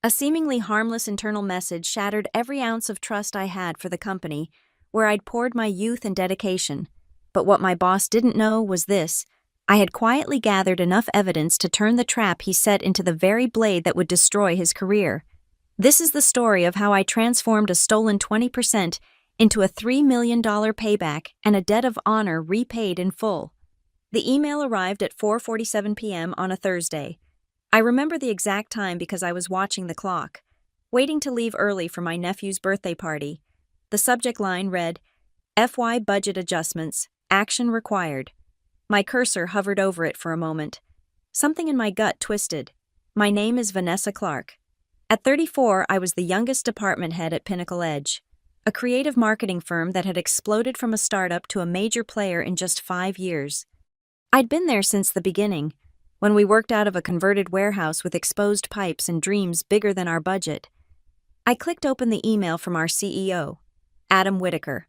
A seemingly harmless internal message shattered every ounce of trust I had for the company, where I'd poured my youth and dedication. But what my boss didn't know was this: I had quietly gathered enough evidence to turn the trap he set into the very blade that would destroy his career. This is the story of how I transformed a stolen 20% into a $3 million payback and a debt of honor repaid in full. The email arrived at 4:47 p.m. on a Thursday. I remember the exact time because I was watching the clock, waiting to leave early for my nephew's birthday party. The subject line read, FY budget adjustments, action required. My cursor hovered over it for a moment. Something in my gut twisted. My name is Vanessa Clark. At 34, I was the youngest department head at Pinnacle Edge, a creative marketing firm that had exploded from a startup to a major player in just 5 years. I'd been there since the beginning, when we worked out of a converted warehouse with exposed pipes and dreams bigger than our budget. I clicked open the email from our CEO, Adam Whitaker.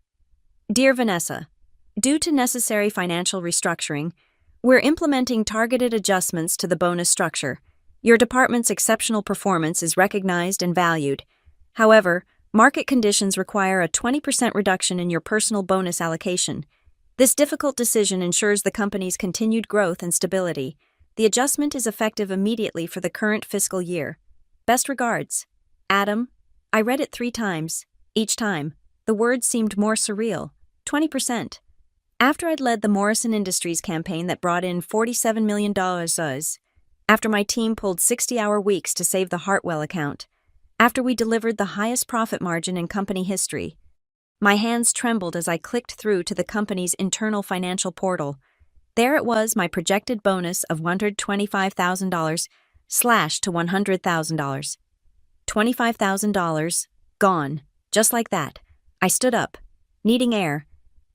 Dear Vanessa, due to necessary financial restructuring, we're implementing targeted adjustments to the bonus structure. Your department's exceptional performance is recognized and valued. However, market conditions require a 20% reduction in your personal bonus allocation. This difficult decision ensures the company's continued growth and stability. The adjustment is effective immediately for the current fiscal year. Best regards, Adam. I read it 3 times. Each time, the words seemed more surreal. 20%. After I'd led the Morrison Industries campaign that brought in $47 million, after my team pulled 60-hour weeks to save the Hartwell account, after we delivered the highest profit margin in company history, my hands trembled as I clicked through to the company's internal financial portal. There it was, my projected bonus of $125,000 slashed to $100,000. $25,000 gone, just like that. I stood up, needing air.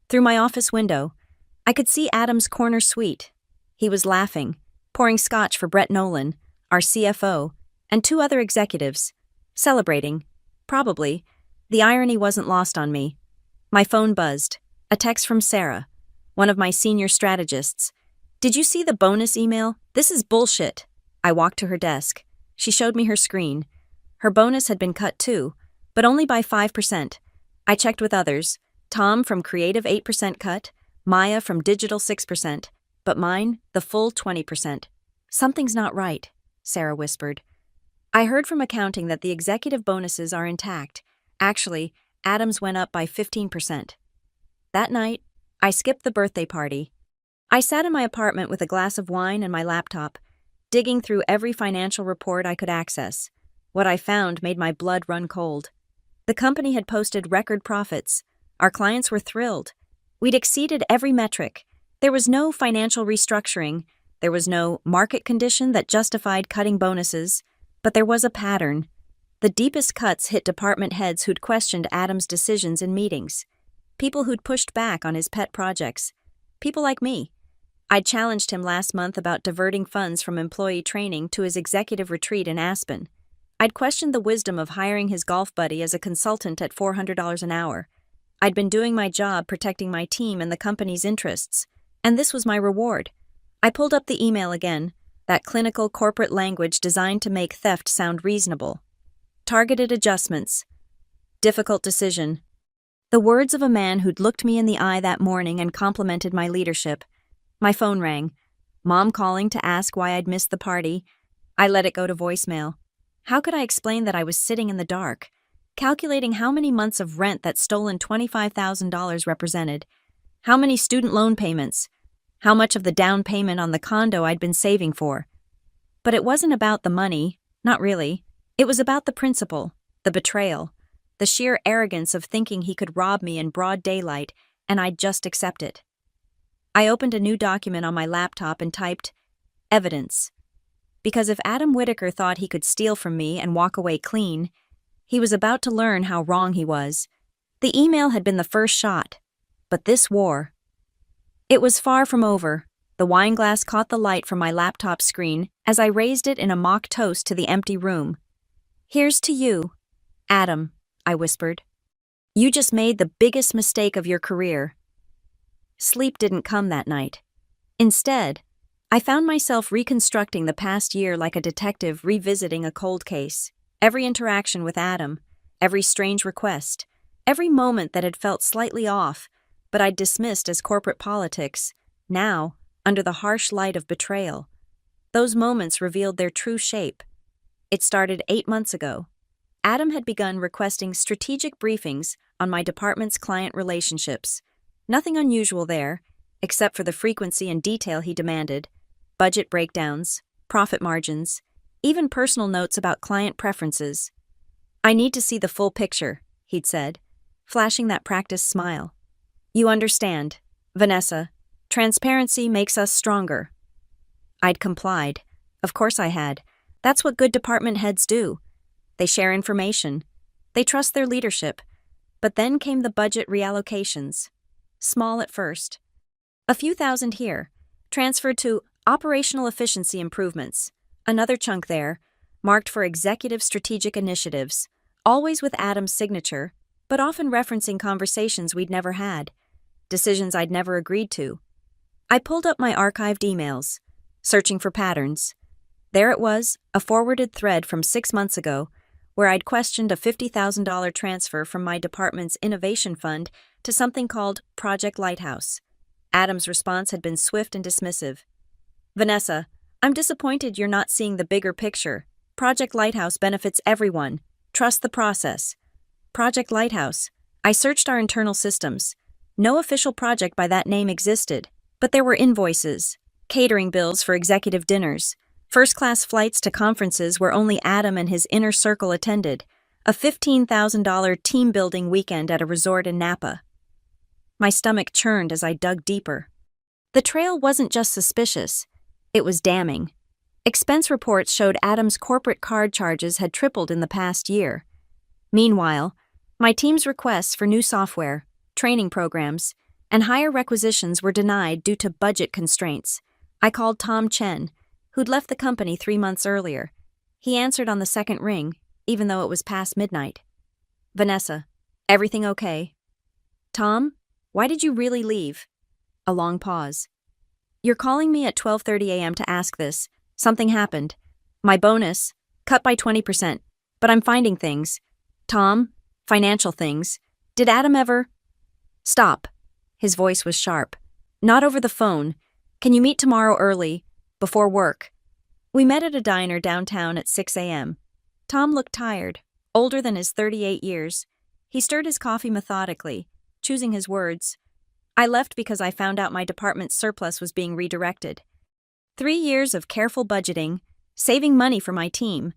Through my office window, I could see Adam's corner suite. He was laughing, pouring scotch for Brett Nolan, our CFO, and 2 other executives, celebrating. Probably. The irony wasn't lost on me. My phone buzzed. A text from Sarah, one of my senior strategists. Did you see the bonus email? This is bullshit. I walked to her desk. She showed me her screen. Her bonus had been cut too, but only by 5%. I checked with others. Tom from Creative 8% cut, Maya from Digital 6%, but mine, the full 20%. Something's not right, Sarah whispered. I heard from accounting that the executive bonuses are intact. Actually, Adam's went up by 15%. That night, I skipped the birthday party. I sat in my apartment with a glass of wine and my laptop, digging through every financial report I could access. What I found made my blood run cold. The company had posted record profits. Our clients were thrilled. We'd exceeded every metric. There was no financial restructuring. There was no market condition that justified cutting bonuses. But there was a pattern. The deepest cuts hit department heads who'd questioned Adam's decisions in meetings. People who'd pushed back on his pet projects. People like me. I'd challenged him last month about diverting funds from employee training to his executive retreat in Aspen. I'd questioned the wisdom of hiring his golf buddy as a consultant at $400 an hour. I'd been doing my job protecting my team and the company's interests, and this was my reward. I pulled up the email again, that clinical corporate language designed to make theft sound reasonable. Targeted adjustments. Difficult decision. The words of a man who'd looked me in the eye that morning and complimented my leadership. My phone rang. Mom calling to ask why I'd missed the party. I let it go to voicemail. How could I explain that I was sitting in the dark, calculating how many months of rent that stolen $25,000 represented, how many student loan payments, how much of the down payment on the condo I'd been saving for? But it wasn't about the money, not really. It was about the principle, the betrayal, the sheer arrogance of thinking he could rob me in broad daylight, and I'd just accept it. I opened a new document on my laptop and typed, evidence. Because if Adam Whitaker thought he could steal from me and walk away clean, he was about to learn how wrong he was. The email had been the first shot, but this war. It was far from over. The wine glass caught the light from my laptop screen as I raised it in a mock toast to the empty room. Here's to you, Adam, I whispered. You just made the biggest mistake of your career. Sleep didn't come that night. Instead, I found myself reconstructing the past year like a detective revisiting a cold case. Every interaction with Adam, every strange request, every moment that had felt slightly off, but I'd dismissed as corporate politics, now, under the harsh light of betrayal. Those moments revealed their true shape. It started 8 months ago. Adam had begun requesting strategic briefings on my department's client relationships. Nothing unusual there, except for the frequency and detail he demanded: budget breakdowns, profit margins, even personal notes about client preferences. "I need to see the full picture," he'd said, flashing that practiced smile. "You understand, Vanessa, transparency makes us stronger." I'd complied. Of course I had. That's what good department heads do. They share information. They trust their leadership. But then came the budget reallocations. Small at first. A few thousand here, transferred to operational efficiency improvements. Another chunk there, marked for executive strategic initiatives, always with Adam's signature, but often referencing conversations we'd never had, decisions I'd never agreed to. I pulled up my archived emails, searching for patterns. There it was, a forwarded thread from 6 months ago, where I'd questioned a $50,000 transfer from my department's innovation fund to something called Project Lighthouse. Adam's response had been swift and dismissive. "Vanessa, I'm disappointed you're not seeing the bigger picture. Project Lighthouse benefits everyone. Trust the process." Project Lighthouse. I searched our internal systems. No official project by that name existed, but there were invoices, catering bills for executive dinners, first-class flights to conferences where only Adam and his inner circle attended, a $15,000 team-building weekend at a resort in Napa. My stomach churned as I dug deeper. The trail wasn't just suspicious, it was damning. Expense reports showed Adam's corporate card charges had tripled in the past year. Meanwhile, my team's requests for new software, training programs, and higher requisitions were denied due to budget constraints. I called Tom Chen, who'd left the company 3 months earlier. He answered on the second ring, even though it was past midnight. "Vanessa, everything okay?" "Tom, why did you really leave?" A long pause. "You're calling me at 12:30 a.m. to ask this. Something happened. My bonus, cut by 20%, but I'm finding things. Tom, financial things. Did Adam ever—" "Stop." His voice was sharp. "Not over the phone. Can you meet tomorrow early, before work?" We met at a diner downtown at 6 a.m. Tom looked tired, older than his 38 years. He stirred his coffee methodically, choosing his words. "I left because I found out my department's surplus was being redirected. 3 years of careful budgeting, saving money for my team,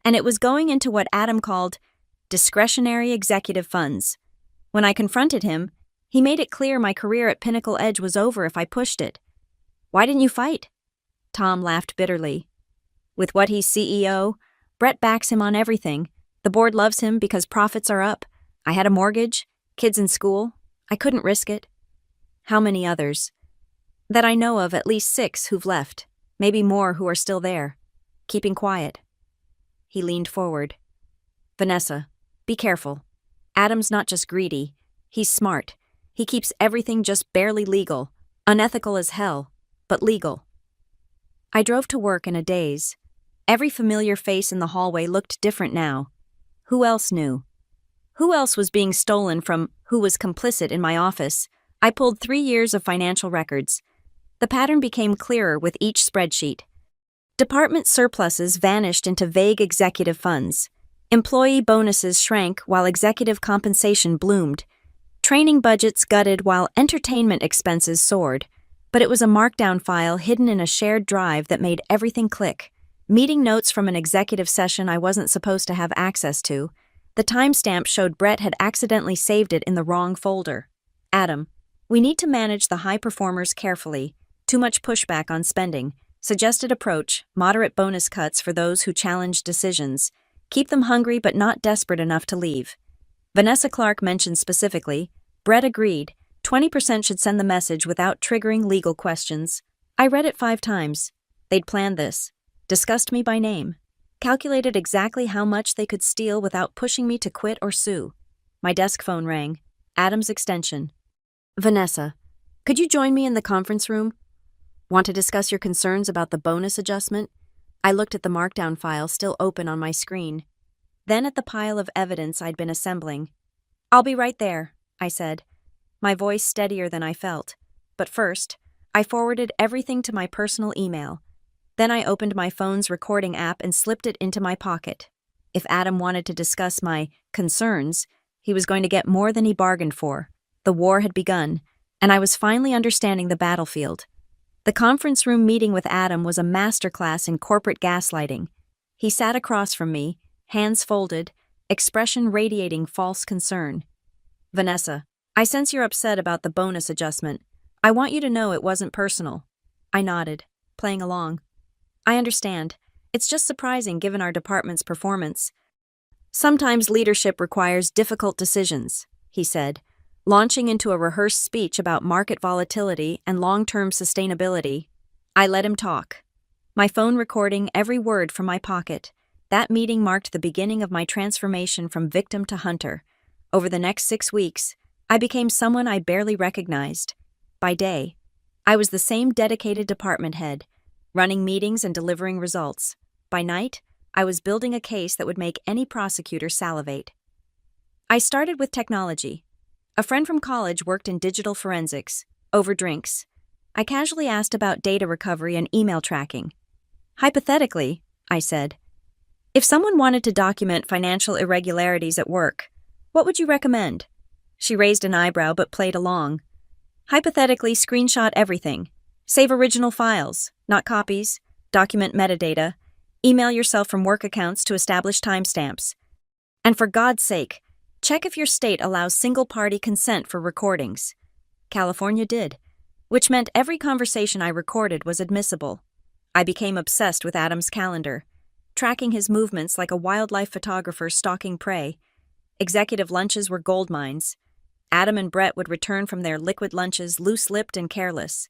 and it was going into what Adam called discretionary executive funds. When I confronted him, he made it clear my career at Pinnacle Edge was over if I pushed it." "Why didn't you fight?" Tom laughed bitterly. "With what he's CEO, Brett backs him on everything. The board loves him because profits are up. I had a mortgage, kids in school. I couldn't risk it." "How many others?" "That I know of, at least 6 who've left, maybe more who are still there, keeping quiet." He leaned forward. "Vanessa, be careful. Adam's not just greedy, he's smart. He keeps everything just barely legal, unethical as hell, but legal." I drove to work in a daze. Every familiar face in the hallway looked different now. Who else knew? Who else was being stolen from who was complicit in my office? I pulled 3 years of financial records. The pattern became clearer with each spreadsheet. Department surpluses vanished into vague executive funds. Employee bonuses shrank while executive compensation bloomed. Training budgets gutted while entertainment expenses soared. But it was a markdown file hidden in a shared drive that made everything click. Meeting notes from an executive session I wasn't supposed to have access to. The timestamp showed Brett had accidentally saved it in the wrong folder. "Adam, we need to manage the high performers carefully. Too much pushback on spending. Suggested approach, moderate bonus cuts for those who challenge decisions. Keep them hungry but not desperate enough to leave." Vanessa Clark mentioned specifically. Brett agreed. 20% should send the message without triggering legal questions. I read it 5 times. They'd planned this. Discussed me by name. Calculated exactly how much they could steal without pushing me to quit or sue. My desk phone rang. Adam's extension. "Vanessa, could you join me in the conference room? Want to discuss your concerns about the bonus adjustment?" I looked at the markdown file still open on my screen. then at the pile of evidence I'd been assembling. "I'll be right there," I said, my voice steadier than I felt. But first, I forwarded everything to my personal email. Then I opened my phone's recording app and slipped it into my pocket. If Adam wanted to discuss my concerns, he was going to get more than he bargained for. The war had begun, and I was finally understanding the battlefield. The conference room meeting with Adam was a masterclass in corporate gaslighting. He sat across from me, hands folded, expression radiating false concern. "Vanessa, I sense you're upset about the bonus adjustment. I want you to know it wasn't personal." I nodded, playing along. "I understand. It's just surprising given our department's performance. Sometimes leadership requires difficult decisions," he said, launching into a rehearsed speech about market volatility and long-term sustainability. I let him talk, my phone recording every word from my pocket. That meeting marked the beginning of my transformation from victim to hunter. Over the next 6 weeks, I became someone I barely recognized. By day, I was the same dedicated department head, running meetings and delivering results. By night, I was building a case that would make any prosecutor salivate. I started with technology. A friend from college worked in digital forensics. Over drinks, I casually asked about data recovery and email tracking. "Hypothetically," I said, "if someone wanted to document financial irregularities at work, what would you recommend?" She raised an eyebrow but played along. "Hypothetically, screenshot everything. Save original files, not copies. Document metadata. Email yourself from work accounts to establish timestamps. And for God's sake, check if your state allows single-party consent for recordings." California did, which meant every conversation I recorded was admissible. I became obsessed with Adam's calendar, tracking his movements like a wildlife photographer stalking prey. Executive lunches were gold mines. Adam and Brett would return from their liquid lunches loose-lipped and careless.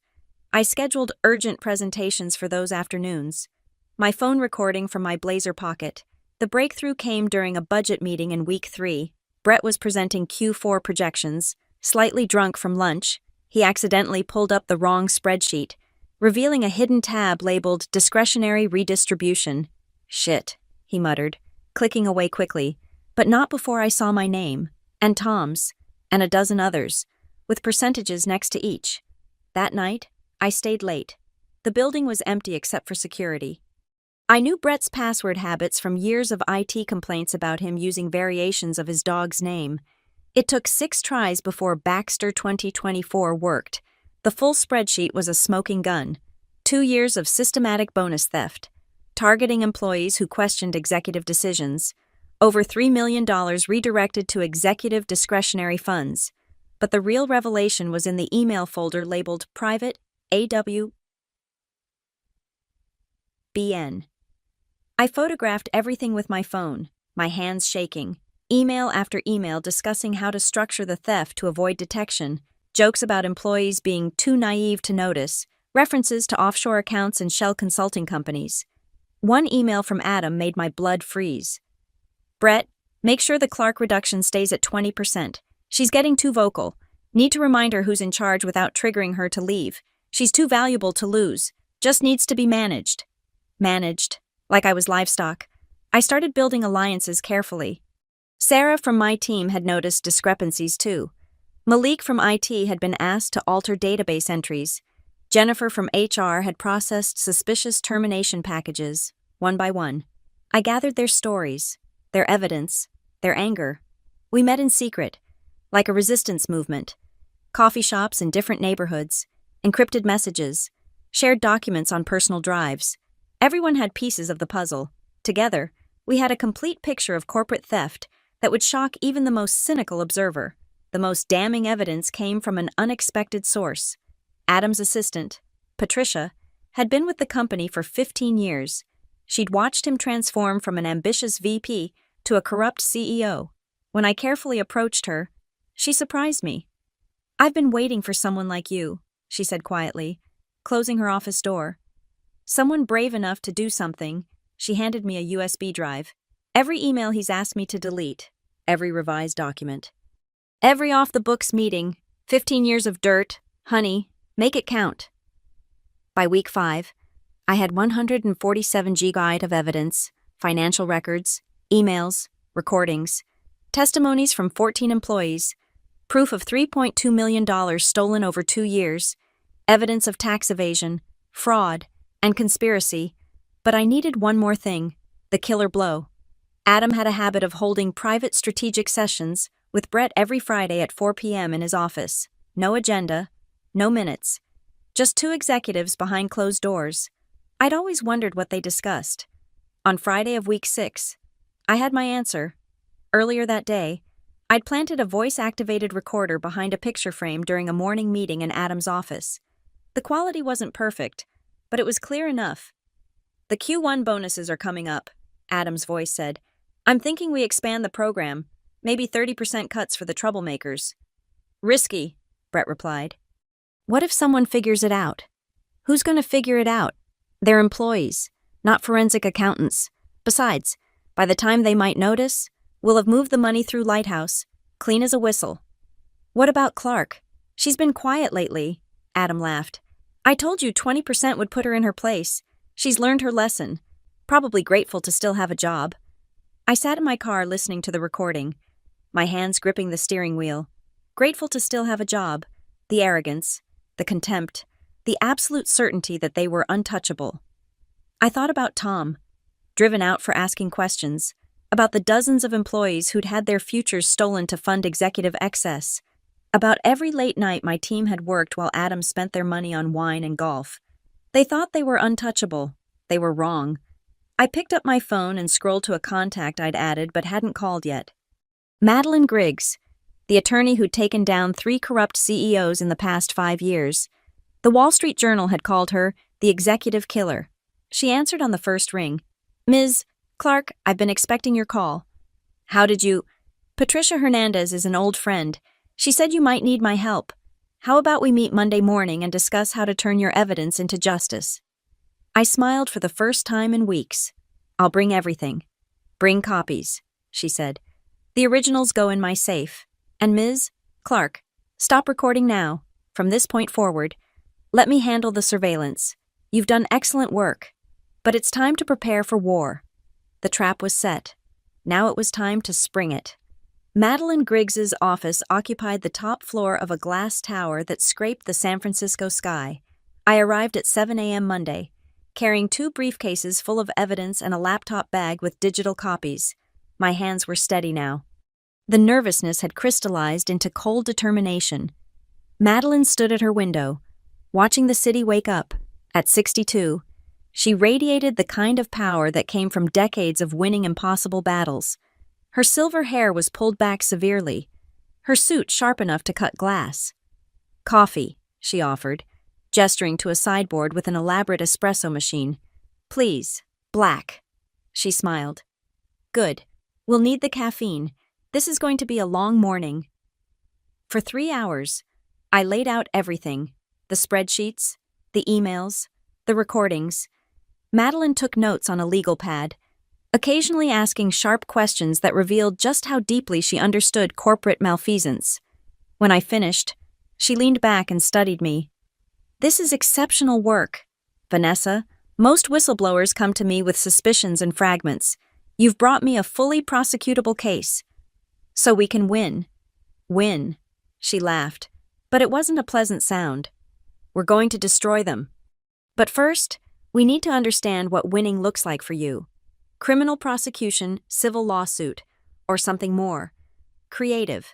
I scheduled urgent presentations for those afternoons. My phone recording from my blazer pocket. The breakthrough came during a budget meeting in week 3. Brett was presenting Q4 projections. Slightly drunk from lunch, he accidentally pulled up the wrong spreadsheet, revealing a hidden tab labeled Discretionary Redistribution. "Shit," he muttered, clicking away quickly, but not before I saw my name, and Tom's, and a dozen others, with percentages next to each. That night, I stayed late. The building was empty except for security. I knew Brett's password habits from years of IT complaints about him using variations of his dog's name. It took 6 tries before Baxter 2024 worked. The full spreadsheet was a smoking gun. 2 years of systematic bonus theft, targeting employees who questioned executive decisions, over $3 million redirected to executive discretionary funds. But the real revelation was in the email folder labeled Private AWBN. I photographed everything with my phone, my hands shaking, email after email discussing how to structure the theft to avoid detection, jokes about employees being too naive to notice, references to offshore accounts and shell consulting companies. One email from Adam made my blood freeze. "Brett, make sure the Clark reduction stays at 20%. She's getting too vocal. Need to remind her who's in charge without triggering her to leave. She's too valuable to lose. Just needs to be managed." Managed, like I was livestock. I started building alliances carefully. Sarah from my team had noticed discrepancies too. Malik from IT had been asked to alter database entries. Jennifer from HR had processed suspicious termination packages, one by one. I gathered their stories, their evidence, their anger. We met in secret, like a resistance movement. Coffee shops in different neighborhoods, encrypted messages, shared documents on personal drives. Everyone had pieces of the puzzle. Together, we had a complete picture of corporate theft that would shock even the most cynical observer. The most damning evidence came from an unexpected source. Adam's assistant, Patricia, had been with the company for 15 years. She'd watched him transform from an ambitious VP to a corrupt CEO. When I carefully approached her, she surprised me. "I've been waiting for someone like you," she said quietly, closing her office door. "Someone brave enough to do something." She handed me a USB drive. "Every email he's asked me to delete, every revised document, every off-the-books meeting, 15 years of dirt, honey, make it count." By week 5, I had 147 GB of evidence, financial records, emails, recordings, testimonies from 14 employees, proof of $3.2 million stolen over 2 years, evidence of tax evasion, fraud, and conspiracy. But I needed one more thing, the killer blow. Adam had a habit of holding private strategic sessions with Brett every Friday at 4 p.m. in his office. No agenda, no minutes. Just two executives behind closed doors. I'd always wondered what they discussed. On Friday of week 6, I had my answer. Earlier that day, I'd planted a voice-activated recorder behind a picture frame during a morning meeting in Adam's office. The quality wasn't perfect, but it was clear enough. "The Q1 bonuses are coming up," Adam's voice said. "I'm thinking we expand the program, maybe 30% cuts for the troublemakers." "Risky," Brett replied. "What if someone figures it out?" "Who's going to figure it out? They're employees, not forensic accountants. Besides, by the time they might notice, we'll have moved the money through Lighthouse, clean as a whistle." "What about Clark? She's been quiet lately," Adam laughed. "I told you 20% would put her in her place. She's learned her lesson. Probably grateful to still have a job." I sat in my car listening to the recording, my hands gripping the steering wheel. Grateful to still have a job. The arrogance, the contempt, the absolute certainty that they were untouchable. I thought about Tom, driven out for asking questions, about the dozens of employees who'd had their futures stolen to fund executive excess, about every late night my team had worked while Adam spent their money on wine and golf. They thought they were untouchable. They were wrong. I picked up my phone and scrolled to a contact I'd added but hadn't called yet. Madeline Griggs, the attorney who'd taken down 3 corrupt CEOs in the past 5 years. The Wall Street Journal had called her the executive killer. She answered on the first ring. "Ms. Clark, I've been expecting your call." "How did you—" "Patricia Hernandez is an old friend. She said you might need my help. How about we meet Monday morning and discuss how to turn your evidence into justice?" I smiled for the first time in weeks. "I'll bring everything." "Bring copies," she said. "The originals go in my safe. And Ms. Clark, stop recording now. From this point forward, let me handle the surveillance. You've done excellent work. But it's time to prepare for war." The trap was set. Now it was time to spring it. Madeline Griggs's office occupied the top floor of a glass tower that scraped the San Francisco sky. I arrived at 7 a.m. Monday, carrying 2 briefcases full of evidence and a laptop bag with digital copies. My hands were steady now. The nervousness had crystallized into cold determination. Madeline stood at her window, watching the city wake up. At 62, she radiated the kind of power that came from decades of winning impossible battles. Her silver hair was pulled back severely, her suit sharp enough to cut glass. "Coffee," she offered, gesturing to a sideboard with an elaborate espresso machine. "Please, black." She smiled. "Good. We'll need the caffeine. This is going to be a long morning." For 3 hours, I laid out everything: the spreadsheets, the emails, the recordings. Madeline took notes on a legal pad, occasionally asking sharp questions that revealed just how deeply she understood corporate malfeasance. When I finished, she leaned back and studied me. "This is exceptional work, Vanessa. Most whistleblowers come to me with suspicions and fragments. You've brought me a fully prosecutable case. So we can win." "Win," she laughed, but it wasn't a pleasant sound. "We're going to destroy them. But first, we need to understand what winning looks like for you. Criminal prosecution, civil lawsuit, or something more. Creative.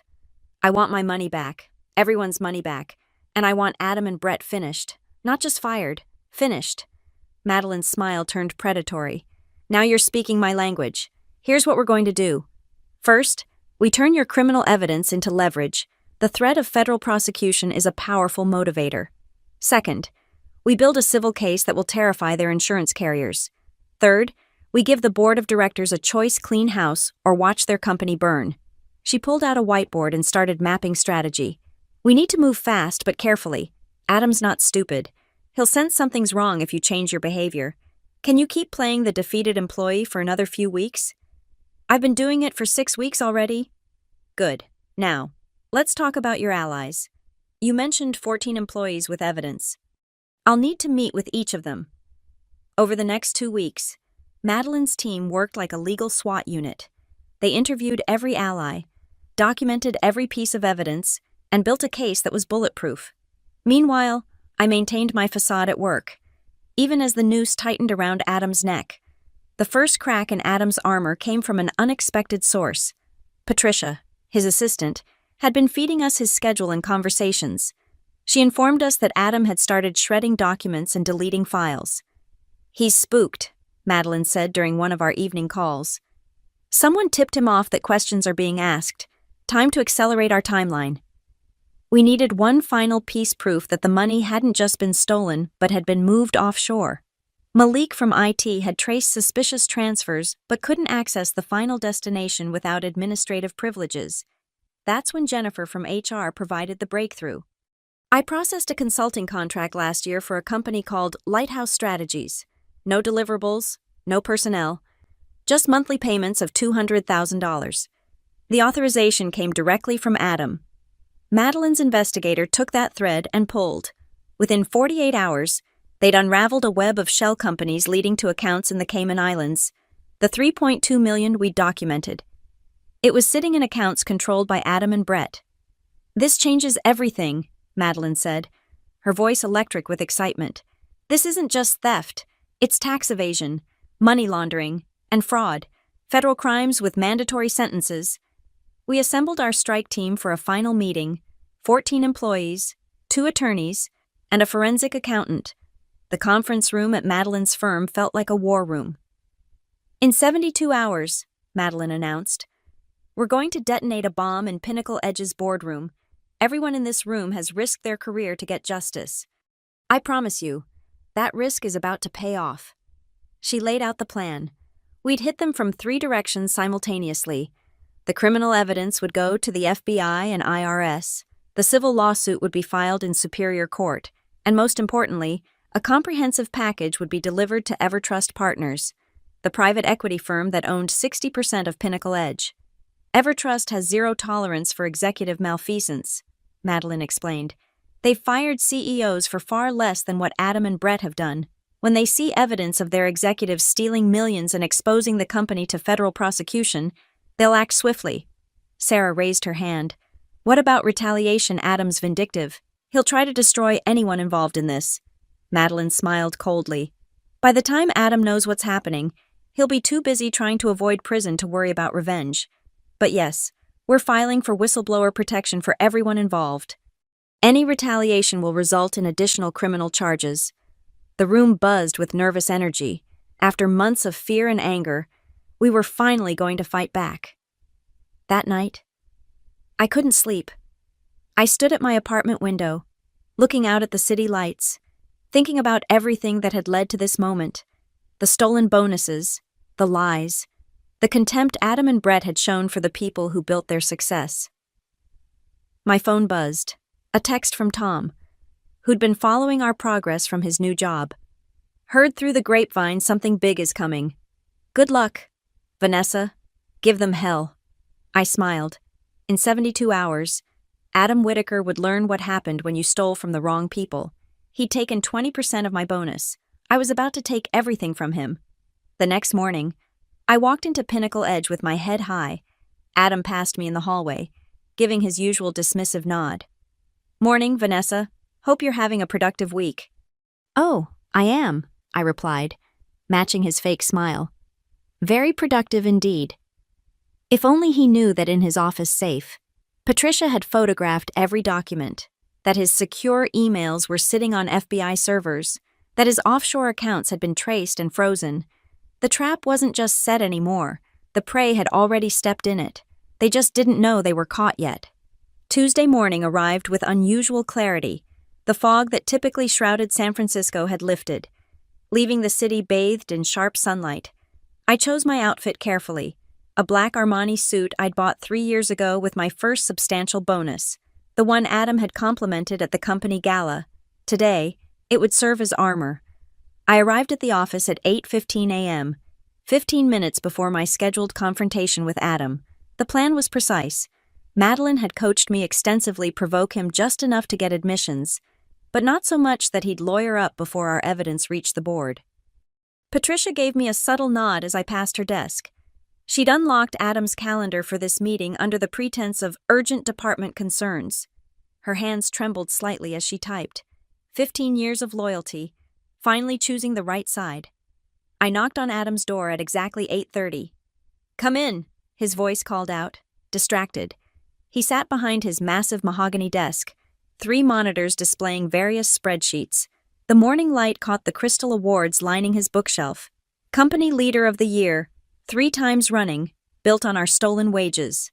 I want my money back, everyone's money back, and I want Adam and Brett finished. Not just fired, finished." Madeline's smile turned predatory. "Now you're speaking my language. Here's what we're going to do. First, we turn your criminal evidence into leverage. The threat of federal prosecution is a powerful motivator. Second, we build a civil case that will terrify their insurance carriers. Third, we give the board of directors a choice: clean house or watch their company burn." She pulled out a whiteboard and started mapping strategy. "We need to move fast but carefully. Adam's not stupid. He'll sense something's wrong if you change your behavior. Can you keep playing the defeated employee for another few weeks?" "I've been doing it for 6 weeks already." "Good. Now, let's talk about your allies. You mentioned 14 employees with evidence. I'll need to meet with each of them." Over the next 2 weeks, Madeline's team worked like a legal SWAT unit. They interviewed every ally, documented every piece of evidence, and built a case that was bulletproof. Meanwhile, I maintained my facade at work, even as the noose tightened around Adam's neck. The first crack in Adam's armor came from an unexpected source. Patricia, his assistant, had been feeding us his schedule and conversations. She informed us that Adam had started shredding documents and deleting files. "He's spooked," Madeline said during one of our evening calls. "Someone tipped him off that questions are being asked. Time to accelerate our timeline." We needed one final piece proof that the money hadn't just been stolen but had been moved offshore. Malik from IT had traced suspicious transfers but couldn't access the final destination without administrative privileges. That's when Jennifer from HR provided the breakthrough. I processed a consulting contract last year for a company called Lighthouse Strategies. No deliverables, no personnel, just monthly payments of $200,000. The authorization came directly from Adam. Madeline's investigator took that thread and pulled. Within 48 hours, they'd unraveled a web of shell companies leading to accounts in the Cayman Islands. The $3.2 million we'd documented. It was sitting in accounts controlled by Adam and Brett. "This changes everything," Madeline said, her voice electric with excitement. "This isn't just theft. It's tax evasion, money laundering, and fraud. Federal crimes with mandatory sentences." We assembled our strike team for a final meeting, 14 employees, 2 attorneys, and a forensic accountant. The conference room at Madeline's firm felt like a war room. "In 72 hours, Madeline announced, "we're going to detonate a bomb in Pinnacle Edge's boardroom. Everyone in this room has risked their career to get justice. I promise you, that risk is about to pay off." She laid out the plan. We'd hit them from 3 directions simultaneously. The criminal evidence would go to the FBI and IRS. The civil lawsuit would be filed in Superior Court. And most importantly, a comprehensive package would be delivered to Evertrust Partners, the private equity firm that owned 60% of Pinnacle Edge. "Evertrust has zero tolerance for executive malfeasance," Madeline explained. "They've fired CEOs for far less than what Adam and Brett have done. When they see evidence of their executives stealing millions and exposing the company to federal prosecution, they'll act swiftly." Sarah raised her hand. "What about retaliation? Adam's vindictive. He'll try to destroy anyone involved in this." Madeline smiled coldly. "By the time Adam knows what's happening, he'll be too busy trying to avoid prison to worry about revenge. But yes, we're filing for whistleblower protection for everyone involved. Any retaliation will result in additional criminal charges." The room buzzed with nervous energy. After months of fear and anger, we were finally going to fight back. That night, I couldn't sleep. I stood at my apartment window, looking out at the city lights, thinking about everything that had led to this moment. The stolen bonuses, the lies, the contempt Adam and Brett had shown for the people who built their success. My phone buzzed. A text from Tom, who'd been following our progress from his new job. "Heard through the grapevine something big is coming. Good luck, Vanessa. Give them hell." I smiled. In 72 hours, Adam Whitaker would learn what happened when you stole from the wrong people. He'd taken 20% of my bonus. I was about to take everything from him. The next morning, I walked into Pinnacle Edge with my head high. Adam passed me in the hallway, giving his usual dismissive nod. "Morning, Vanessa. Hope you're having a productive week." "Oh, I am," I replied, matching his fake smile. "Very productive indeed." If only he knew that in his office safe, Patricia had photographed every document, that his secure emails were sitting on FBI servers, that his offshore accounts had been traced and frozen. The trap wasn't just set anymore. The prey had already stepped in it. They just didn't know they were caught yet. Tuesday morning arrived with unusual clarity. The fog that typically shrouded San Francisco had lifted, leaving the city bathed in sharp sunlight. I chose my outfit carefully. A black Armani suit I'd bought 3 years ago with my first substantial bonus, the one Adam had complimented at the company gala. Today, it would serve as armor. I arrived at the office at 8:15 a.m., 15 minutes before my scheduled confrontation with Adam. The plan was precise. Madeline had coached me extensively, provoke him just enough to get admissions, but not so much that he'd lawyer up before our evidence reached the board. Patricia gave me a subtle nod as I passed her desk. She'd unlocked Adam's calendar for this meeting under the pretense of urgent department concerns. Her hands trembled slightly as she typed. 15 years of loyalty, finally choosing the right side. I knocked on Adam's door at exactly 8:30. "Come in," his voice called out, distracted. He sat behind his massive mahogany desk, 3 monitors displaying various spreadsheets. The morning light caught the crystal awards lining his bookshelf. Company Leader of the Year, 3 times running, built on our stolen wages.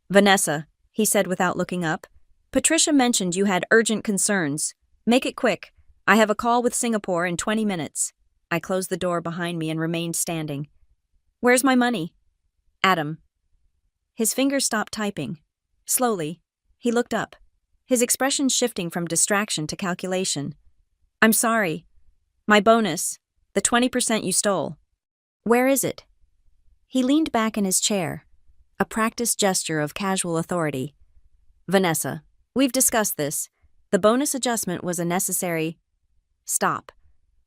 "Vanessa," he said without looking up, "Patricia mentioned you had urgent concerns. Make it quick. I have a call with Singapore in 20 minutes. I closed the door behind me and remained standing. "Where's my money?" "Adam." His fingers stopped typing. Slowly, he looked up, his expression shifting from distraction to calculation. "I'm sorry. My bonus, the 20% you stole. Where is it?" He leaned back in his chair, a practiced gesture of casual authority. "Vanessa, we've discussed this. The bonus adjustment was a necessary—" Stop.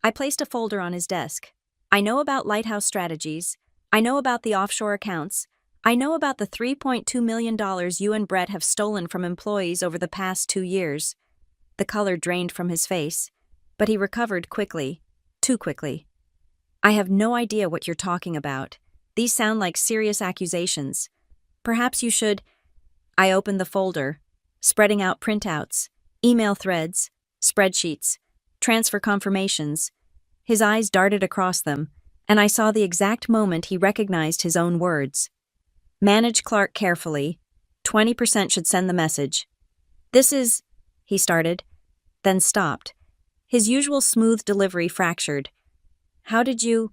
I placed a folder on his desk. I know about Lighthouse Strategies. I know about the offshore accounts. I know about the $3.2 million you and Brett have stolen from employees over the past 2 years. The color drained from his face, but he recovered quickly, too quickly. "I have no idea what you're talking about. These sound like serious accusations. Perhaps you should—" I opened the folder, spreading out printouts, email threads, spreadsheets, transfer confirmations. His eyes darted across them, and I saw the exact moment he recognized his own words. "Manage Clark carefully. 20% should send the message." "This is—" he started, then stopped. His usual smooth delivery fractured. "How did you—"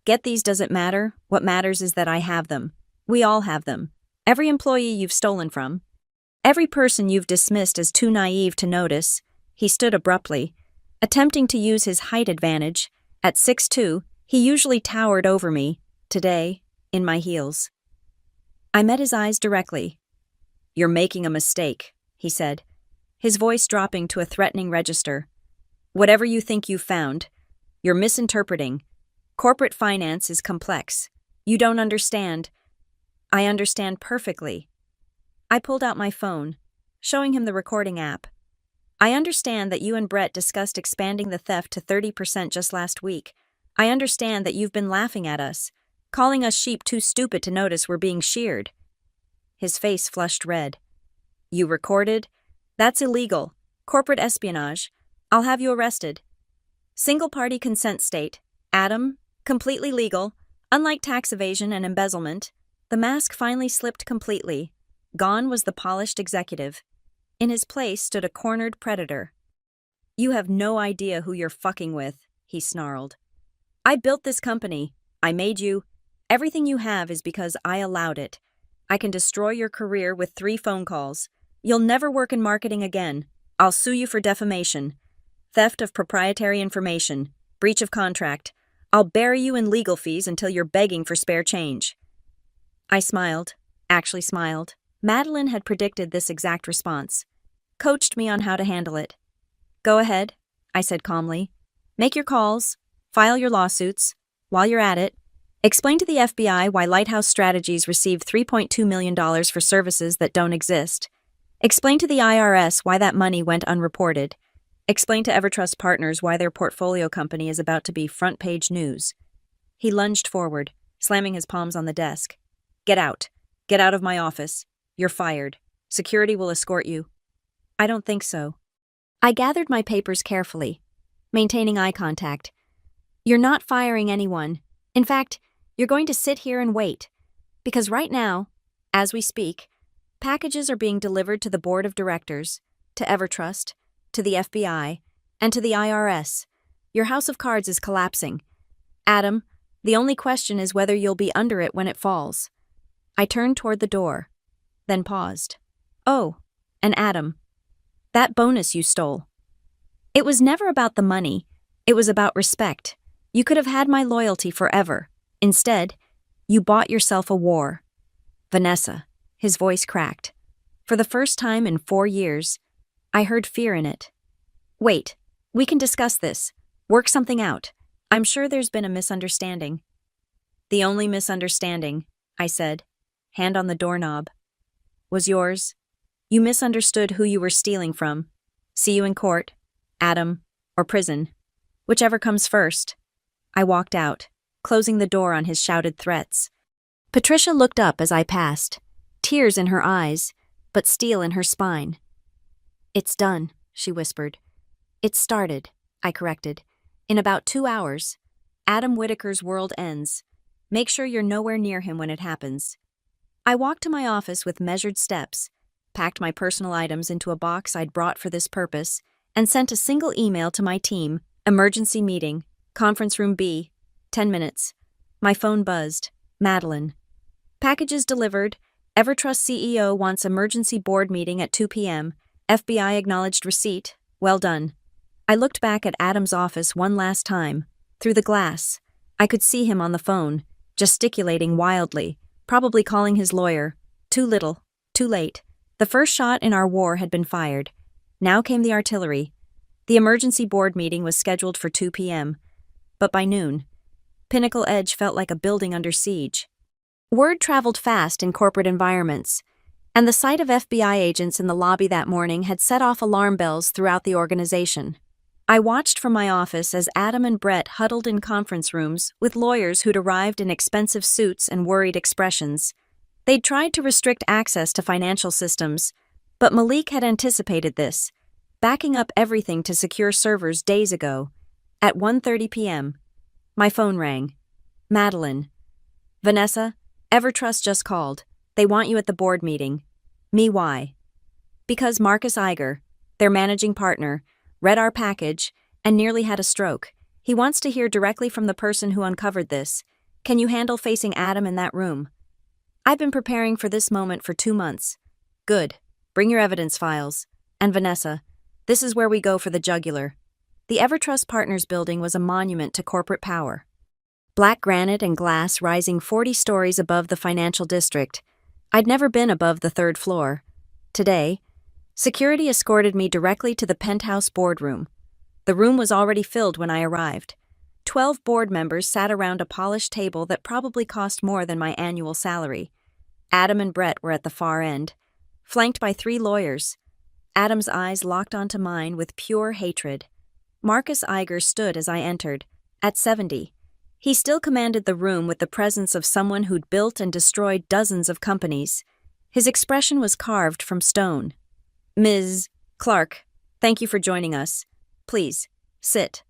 "Get these doesn't matter. What matters is that I have them. We all have them. Every employee you've stolen from. Every person you've dismissed as too naive to notice." He stood abruptly, attempting to use his height advantage. At 6'2", he usually towered over me. Today, in my heels. I met his eyes directly. "You're making a mistake," he said, his voice dropping to a threatening register. "Whatever you think you've found, you're misinterpreting. Corporate finance is complex. You don't understand." "I understand perfectly." I pulled out my phone, showing him the recording app. "I understand that you and Brett discussed expanding the theft to 30% just last week. I understand that you've been laughing at us, calling us sheep too stupid to notice we're being sheared." His face flushed red. "You recorded? That's illegal. Corporate espionage. I'll have you arrested." "Single-party consent state. Adam, completely legal. Unlike tax evasion and embezzlement." The mask finally slipped completely. Gone was the polished executive. In his place stood a cornered predator. "You have no idea who you're fucking with," he snarled. "I built this company. I made you. Everything you have is because I allowed it. I can destroy your career with 3 phone calls. You'll never work in marketing again. I'll sue you for defamation, theft of proprietary information, breach of contract. I'll bury you in legal fees until you're begging for spare change." I smiled, actually smiled. Madeline had predicted this exact response, coached me on how to handle it. "Go ahead," I said calmly. "Make your calls, file your lawsuits. While you're at it, explain to the FBI why Lighthouse Strategies received $3.2 million for services that don't exist. Explain to the IRS why that money went unreported. Explain to Evertrust Partners why their portfolio company is about to be front-page news." He lunged forward, slamming his palms on the desk. "Get out. Get out of my office. You're fired. Security will escort you." "I don't think so." I gathered my papers carefully, maintaining eye contact. "You're not firing anyone. In fact, you're going to sit here and wait. Because right now, as we speak, packages are being delivered to the board of directors, to Evertrust, to the FBI, and to the IRS. Your house of cards is collapsing. Adam, the only question is whether you'll be under it when it falls." I turned toward the door, then paused. "Oh, and Adam, that bonus you stole. It was never about the money. It was about respect. You could have had my loyalty forever. Instead, you bought yourself a war." "Vanessa," his voice cracked. For the first time in 4 years, I heard fear in it. "Wait, we can discuss this. Work something out. I'm sure there's been a misunderstanding." "The only misunderstanding," I said, hand on the doorknob. Was yours? You misunderstood who you were stealing from. See you in court, Adam, or prison. Whichever comes first. I walked out, closing the door on his shouted threats. Patricia looked up as I passed, tears in her eyes, but steel in her spine. It's done, she whispered. It started, I corrected. In about 2 hours. Adam Whitaker's world ends. Make sure you're nowhere near him when it happens. I walked to my office with measured steps, packed my personal items into a box I'd brought for this purpose, and sent a single email to my team. Emergency meeting, conference room B, 10 minutes. My phone buzzed. Madeline. Packages delivered. Evertrust CEO wants emergency board meeting at 2 p.m. FBI acknowledged receipt. Well done. I looked back at Adam's office one last time. Through the glass. I could see him on the phone, gesticulating wildly, probably calling his lawyer. Too little. Too late. The first shot in our war had been fired. Now came the artillery. The emergency board meeting was scheduled for 2 p.m. But by noon, Pinnacle Edge felt like a building under siege. Word traveled fast in corporate environments, and the sight of FBI agents in the lobby that morning had set off alarm bells throughout the organization. I watched from my office as Adam and Brett huddled in conference rooms with lawyers who'd arrived in expensive suits and worried expressions. They'd tried to restrict access to financial systems, but Malik had anticipated this, backing up everything to secure servers days ago. At 1:30 p.m., my phone rang. Madeline. Vanessa, Evertrust just called. They want you at the board meeting. Me, why? Because Marcus Iger, their managing partner, read our package and nearly had a stroke. He wants to hear directly from the person who uncovered this. Can you handle facing Adam in that room? I've been preparing for this moment for 2 months. Good. Bring your evidence files. And Vanessa, this is where we go for the jugular. The Evertrust Partners building was a monument to corporate power. Black granite and glass rising 40 stories above the financial district. I'd never been above the 3rd floor. Today, security escorted me directly to the penthouse boardroom. The room was already filled when I arrived. 12 board members sat around a polished table that probably cost more than my annual salary. Adam and Brett were at the far end, flanked by 3 lawyers. Adam's eyes locked onto mine with pure hatred. Marcus Iger stood as I entered, at 70. He still commanded the room with the presence of someone who'd built and destroyed dozens of companies. His expression was carved from stone. Ms. Clark, thank you for joining us. Please, sit.